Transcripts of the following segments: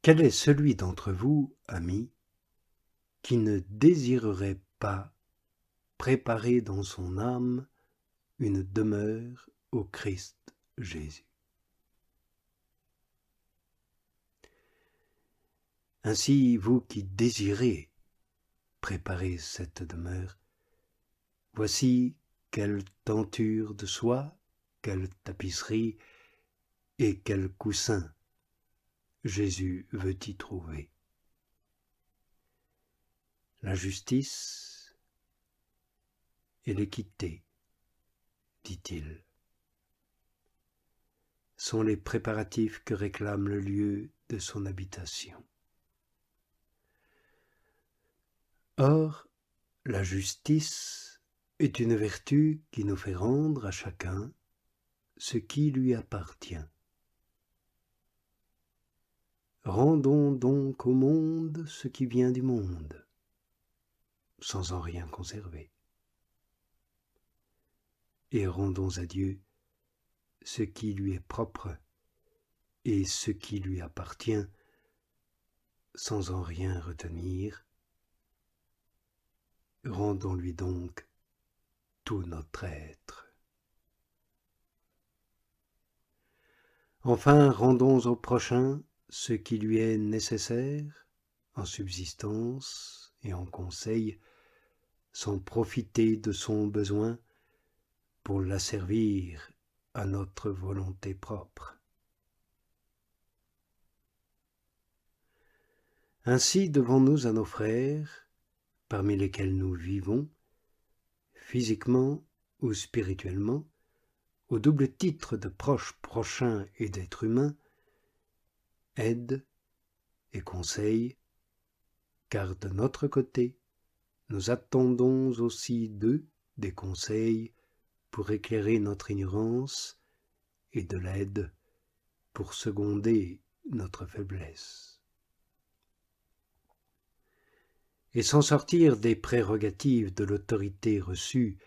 Quel est celui d'entre vous, amis, qui ne désirerait pas préparer dans son âme une demeure au Christ Jésus? Ainsi, vous qui désirez préparer cette demeure, voici quelle tenture de soie, quelle tapisserie et quel coussin Jésus veut y trouver. La justice et l'équité, dit-il, sont les préparatifs que réclame le lieu de son habitation. Or, la justice est une vertu qui nous fait rendre à chacun ce qui lui appartient. Rendons donc au monde ce qui vient du monde, sans en rien conserver. Et rendons à Dieu ce qui lui est propre et ce qui lui appartient, sans en rien retenir. Rendons-lui donc tout notre être. Enfin, rendons au prochain ce qui lui est nécessaire, en subsistance et en conseil, sans profiter de son besoin pour l'asservir à notre volonté propre. Ainsi devons-nous à nos frères, parmi lesquels nous vivons, physiquement ou spirituellement, au double titre de proche prochain et d'être humain, aide et conseil, car de notre côté, nous attendons aussi d'eux des conseils pour éclairer notre ignorance et de l'aide pour seconder notre faiblesse. Et sans sortir des prérogatives de l'autorité reçue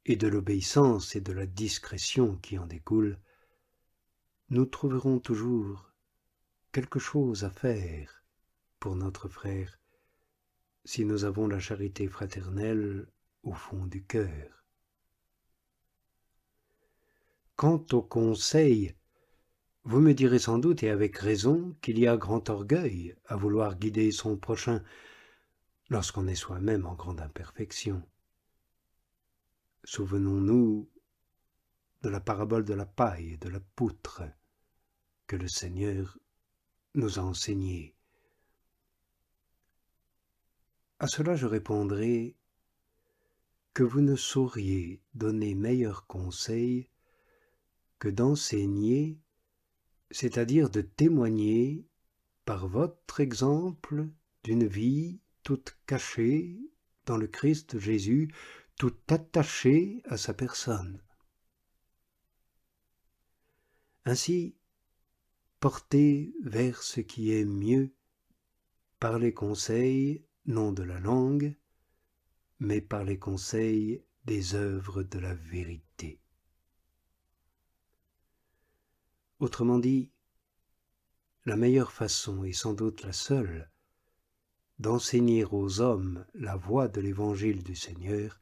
et de l'obéissance et de la discrétion qui en découlent, nous trouverons toujours quelque chose à faire pour notre frère si nous avons la charité fraternelle au fond du cœur. Quant au conseil, vous me direz sans doute, et avec raison, qu'il y a grand orgueil à vouloir guider son prochain lorsqu'on est soi-même en grande imperfection. Souvenons-nous de la parabole de la paille et de la poutre que le Seigneur nous a enseignée. À cela je répondrai que vous ne sauriez donner meilleur conseil que d'enseigner, c'est-à-dire de témoigner par votre exemple d'une vie toute cachée dans le Christ Jésus, toute attachée à sa personne. Ainsi, portez vers ce qui est mieux par les conseils non de la langue, mais par les conseils des œuvres de la vérité. Autrement dit, la meilleure façon, et sans doute la seule, d'enseigner aux hommes la voie de l'Évangile du Seigneur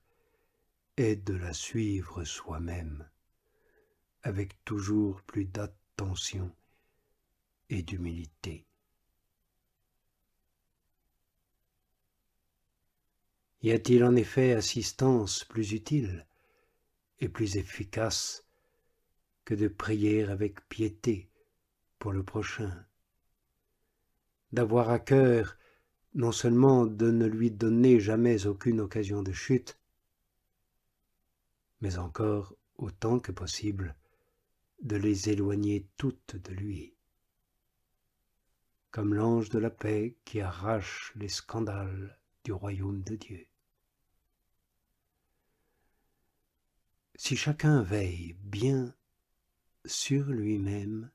est de la suivre soi-même, avec toujours plus d'attention et d'humilité. Y a-t-il en effet assistance plus utile et plus efficace que de prier avec piété pour le prochain, d'avoir à cœur non seulement de ne lui donner jamais aucune occasion de chute, mais encore, autant que possible, de les éloigner toutes de lui, comme l'ange de la paix qui arrache les scandales du royaume de Dieu. Si chacun veille bien sur lui-même,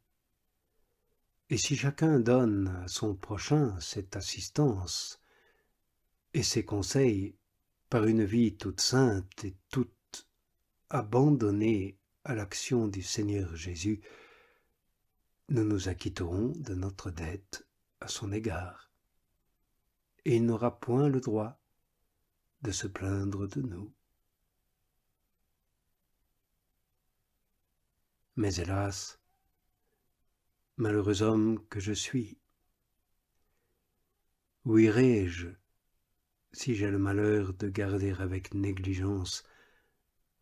et si chacun donne à son prochain cette assistance et ses conseils par une vie toute sainte et toute abandonnée à l'action du Seigneur Jésus, nous nous acquitterons de notre dette à son égard, et il n'aura point le droit de se plaindre de nous. Mais hélas, malheureux homme que je suis, où irai-je si j'ai le malheur de garder avec négligence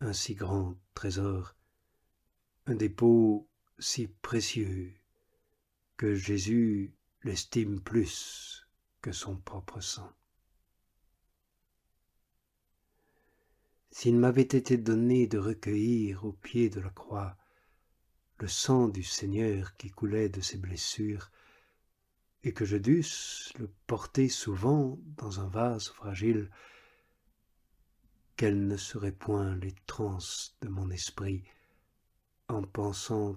un si grand trésor, un dépôt si précieux que Jésus l'estime plus que son propre sang? S'il m'avait été donné de recueillir au pied de la croix le sang du Seigneur qui coulait de ses blessures, et que je dusse le porter souvent dans un vase fragile, quelles ne seraient point les transes de mon esprit en pensant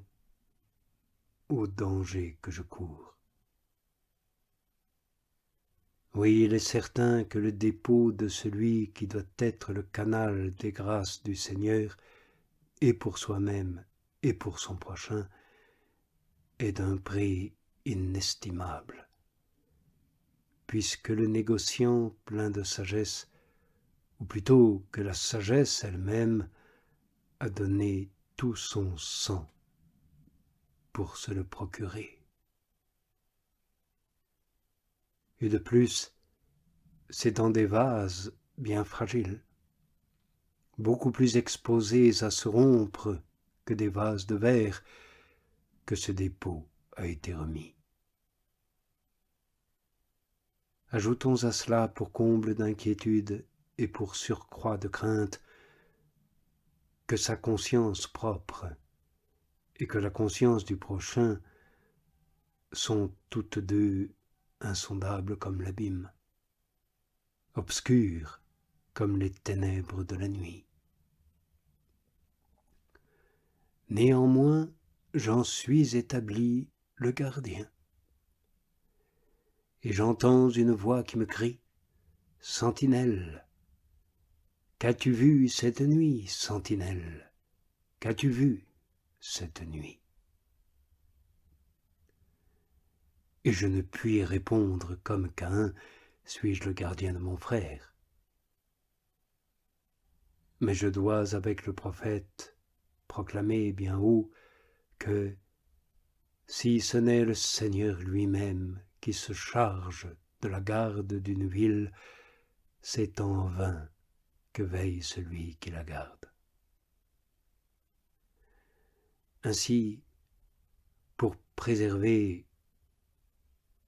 au danger que je cours. Oui, il est certain que le dépôt de celui qui doit être le canal des grâces du Seigneur, et pour soi-même et pour son prochain, est d'un prix inestimable, puisque le négociant plein de sagesse, ou plutôt que la sagesse elle-même, a donné tout son sang pour se le procurer. Et de plus, c'est dans des vases bien fragiles, beaucoup plus exposés à se rompre que des vases de verre, que ce dépôt a été remis. Ajoutons à cela, pour comble d'inquiétude et pour surcroît de crainte, que sa conscience propre et que la conscience du prochain sont toutes deux insondables comme l'abîme, obscures comme les ténèbres de la nuit. Néanmoins, j'en suis établi le gardien, et j'entends une voix qui me crie : « Sentinelle, qu'as-tu vu cette nuit, sentinelle ? Qu'as-tu vu cette nuit ?» Et je ne puis répondre comme Caïn : « Suis-je le gardien de mon frère ?» Mais je dois, avec le prophète, proclamer bien haut que, si ce n'est le Seigneur lui-même qui se charge de la garde d'une ville, c'est en vain que veille celui qui la garde. Ainsi, pour préserver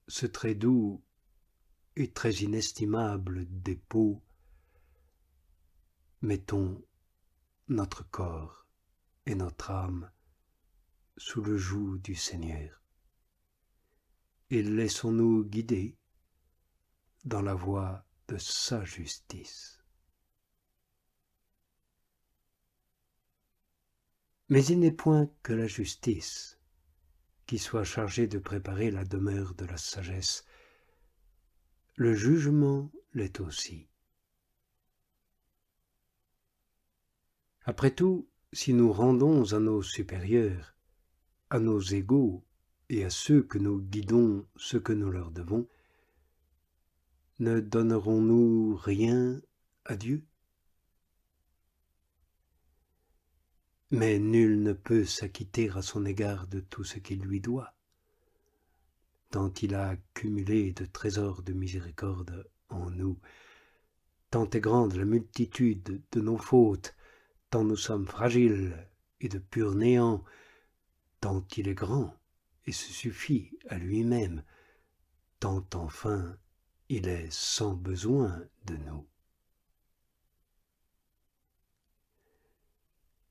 ce très doux et très inestimable dépôt, mettons notre corps et notre âme sous le joug du Seigneur, et laissons-nous guider dans la voie de sa justice. Mais il n'est point que la justice qui soit chargée de préparer la demeure de la sagesse. Le jugement l'est aussi. Après tout, si nous rendons à nos supérieurs, à nos égaux et à ceux que nous guidons ce que nous leur devons, ne donnerons-nous rien à Dieu ? Mais nul ne peut s'acquitter à son égard de tout ce qu'il lui doit, tant il a accumulé de trésors de miséricorde en nous, tant est grande la multitude de nos fautes, tant nous sommes fragiles et de pur néant, tant il est grand et se suffit à lui-même, tant enfin il est sans besoin de nous.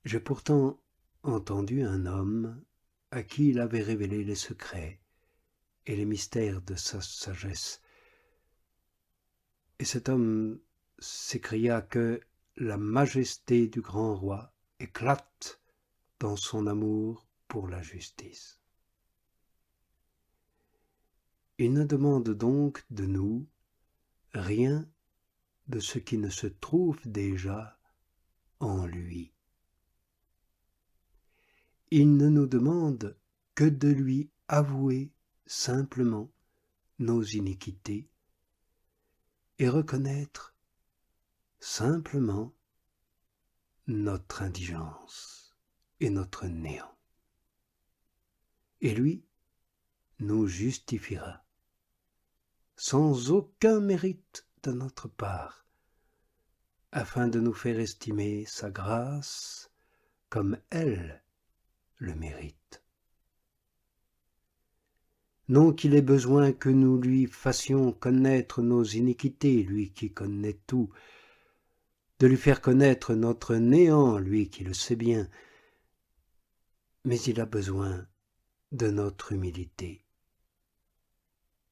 J'ai pourtant entendu un homme à qui il avait révélé les secrets et les mystères de sa sagesse, et cet homme s'écria que la majesté du grand roi éclate dans son amour pour la justice. Il ne demande donc de nous rien de ce qui ne se trouve déjà en lui. Il ne nous demande que de lui avouer simplement nos iniquités et reconnaître simplement notre indigence et notre néant. Et lui nous justifiera, sans aucun mérite de notre part, afin de nous faire estimer sa grâce comme elle le mérite. Non qu'il ait besoin que nous lui fassions connaître nos iniquités, lui qui connaît tout, de lui faire connaître notre néant, lui qui le sait bien, mais il a besoin de notre humilité,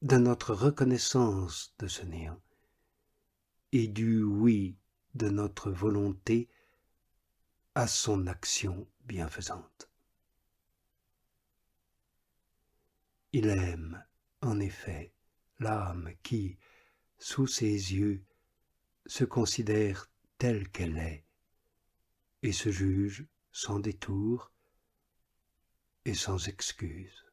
de notre reconnaissance de ce néant, et du oui de notre volonté à son action bienfaisante. Il aime, en effet, l'âme qui, sous ses yeux, se considère telle qu'elle est et se juge sans détour et sans excuse.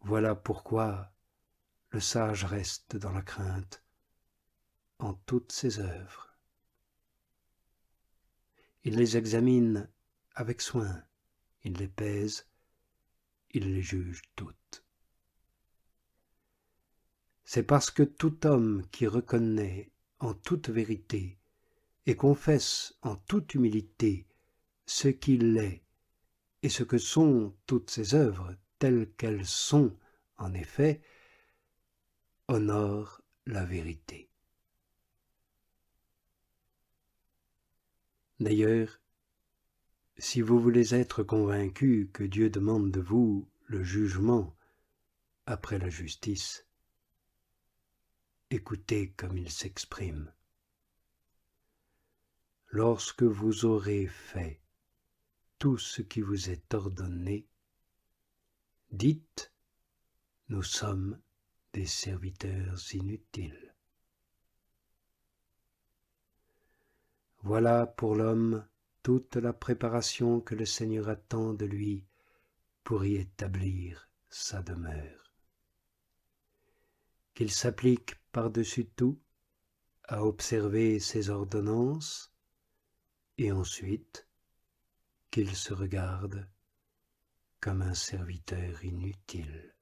Voilà pourquoi le sage reste dans la crainte en toutes ses œuvres. Il les examine avec soin, il les pèse, il les juge toutes. C'est parce que tout homme qui reconnaît en toute vérité et confesse en toute humilité ce qu'il est et ce que sont toutes ses œuvres telles qu'elles sont en effet, honore la vérité. D'ailleurs, si vous voulez être convaincu que Dieu demande de vous le jugement après la justice, écoutez comme il s'exprime. Lorsque vous aurez fait tout ce qui vous est ordonné, dites, nous sommes des serviteurs inutiles. Voilà pour l'homme toute la préparation que le Seigneur attend de lui pour y établir sa demeure. Qu'il s'applique par-dessus tout à observer ses ordonnances et ensuite qu'il se regarde comme un serviteur inutile.